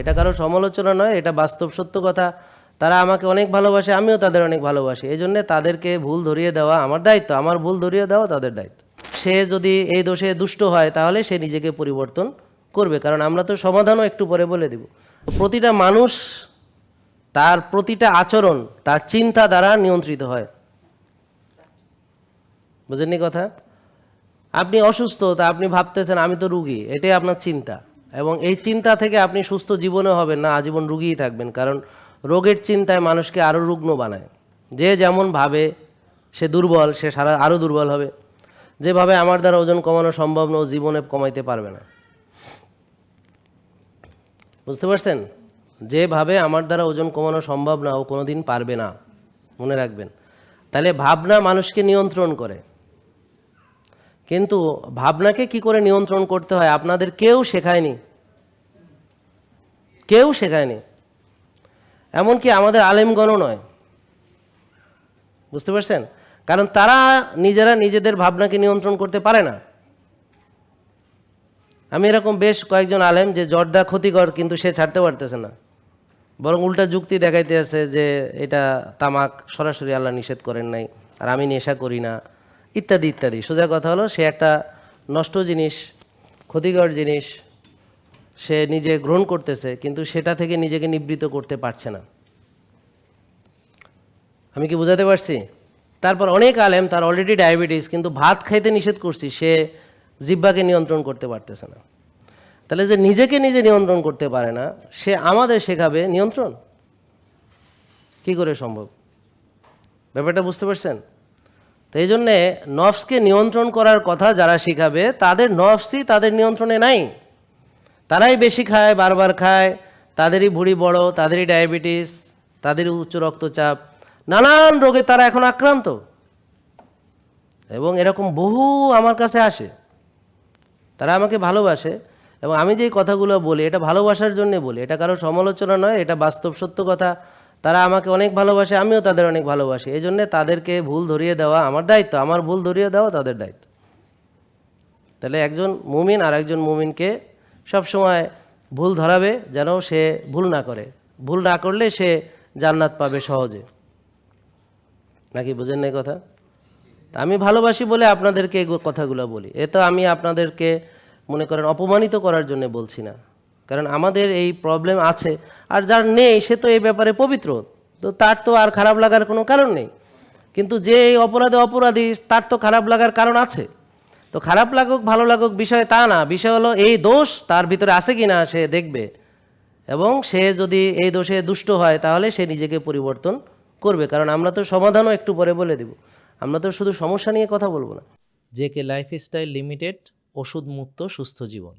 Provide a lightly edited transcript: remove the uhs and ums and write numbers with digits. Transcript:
এটা কারো সমালোচনা নয়, এটা বাস্তব সত্য কথা। তারা আমাকে অনেক ভালোবাসে, আমিও তাদের অনেক ভালোবাসি। এই জন্যে তাদেরকে ভুল ধরিয়ে দেওয়া আমার দায়িত্ব, আমার ভুল ধরিয়ে দেওয়া তাদের দায়িত্ব। সে যদি এই দোষে দুষ্ট হয় তাহলে সে নিজেকে পরিবর্তন করবে, কারণ আমরা তো সমাধানও একটু পরে বলে দেব। প্রতিটা মানুষ তার প্রতিটা আচরণ তার চিন্তা দ্বারা নিয়ন্ত্রিত হয়। বুঝেননি কথা? আপনি অসুস্থ, তা আপনি ভাবতেছেন আমি তো রুগী, এটাই আপনার চিন্তা, এবং এই চিন্তা থেকে আপনি সুস্থ জীবনে হবেন না, আজীবন রুগীই থাকবেন। কারণ রোগের চিন্তায় মানুষকে আরও রুগ্ন বানায়। যে যেমন ভাবে সে দুর্বল, সে আরও দুর্বল হবে। যেভাবে আমার দ্বারা ওজন কমানো সম্ভব না, ও জীবনে কমাইতে পারবে না। বুঝতে পারছেন? যেভাবে আমার দ্বারা ওজন কমানো সম্ভব না, ও কোনোদিন পারবে না, মনে রাখবেন। তাহলে ভাবনা মানুষকে নিয়ন্ত্রণ করে, কিন্তু ভাবনাকে কি করে নিয়ন্ত্রণ করতে হয় আপনাদের কেউ শেখায়নি, কেউ শেখায়নি, এমনকি আমাদের আলেমগণও নয়। বুঝতে পারছেন? কারণ তারা নিজেরা নিজেদের ভাবনাকে নিয়ন্ত্রণ করতে পারে না। আমি এরকম বেশ কয়েকজন আলেম যে জর্দা ক্ষতিকর, কিন্তু সে ছাড়তে পারতেছে না, বরং উল্টা যুক্তি দেখাইতে আছে যে এটা তামাক সরাসরি আল্লাহ নিষেধ করেন নাই, আর আমি নেশা করি না, ইত্যাদি ইত্যাদি। সোজা কথা হলো, সে একটা নষ্ট জিনিস, ক্ষতিকর জিনিস সে নিজে গ্রহণ করতেছে, কিন্তু সেটা থেকে নিজেকে নিবৃত্ত করতে পারছে না। আমি কি বোঝাতে পারছি? তারপর অনেক আলেম, তার অলরেডি ডায়াবেটিস, কিন্তু ভাত খাইতে নিষেধ করছি, সে জিহ্বাকে নিয়ন্ত্রণ করতে পারতেছে না। তাহলে যে নিজেকে নিজে নিয়ন্ত্রণ করতে পারে না, সে আমাদের শেখাবে নিয়ন্ত্রণ? কি করে সম্ভব? ব্যাপারটা বুঝতে পারছেন? তো এই জন্যে নফসকে নিয়ন্ত্রণ করার কথা যারা শিখাবে, তাদের নফসই তাদের নিয়ন্ত্রণে নাই। তারাই বেশি খায়, বারবার খায়, তাদেরই ভুঁড়ি বড়, তাদেরই ডায়াবেটিস, তাদেরই উচ্চ রক্তচাপ, নানান রোগে তারা এখন আক্রান্ত। এবং এরকম বহু আমার কাছে আসে, তারা আমাকে ভালোবাসে, এবং আমি যেই কথাগুলো বলি এটা ভালোবাসার জন্যে বলি, এটা কারো সমালোচনা নয়, এটা বাস্তব সত্য কথা। তারা আমাকে অনেক ভালোবাসে, আমিও তাদের অনেক ভালোবাসি। এই জন্যে তাদেরকে ভুল ধরিয়ে দেওয়া আমার দায়িত্ব, আমার ভুল ধরিয়ে দেওয়া তাদের দায়িত্ব। তাহলে একজন মুমিন আর একজন মুমিনকে সবসময় ভুল ধরাবে, যেন সে ভুল না করে। ভুল না করলে সে জান্নাত পাবে সহজে। নাকি বুঝেন না কথা? আমি ভালোবাসি বলে আপনাদেরকে এই কথাগুলো বলি। এ তো আমি আপনাদেরকে মনে করেন অপমানিত করার জন্য বলছি না, কারণ আমাদের এই প্রবলেম আছে, আর যার নেই সে তো এই ব্যাপারে পবিত্র, তো তার তো আর খারাপ লাগার কোনো কারণ নেই। কিন্তু যে এই অপরাধী, তার তো খারাপ লাগার কারণ আছে। তো খারাপ লাগুক ভালো লাগুক বিষয় তা না, বিষয় হলো এই দোষ তার ভিতরে আছে কি না সে দেখবে, এবং সে যদি এই দোষে দুষ্ট হয় তাহলে সে নিজেকে পরিবর্তন করবে। কারণ আমরা তো সমাধানও একটু পরে বলে দেব, আমরা তো শুধু সমস্যা নিয়ে কথা বলবো না। জেকে লাইফস্টাইল লিমিটেড, ওষুধ মুক্ত সুস্থ জীবন।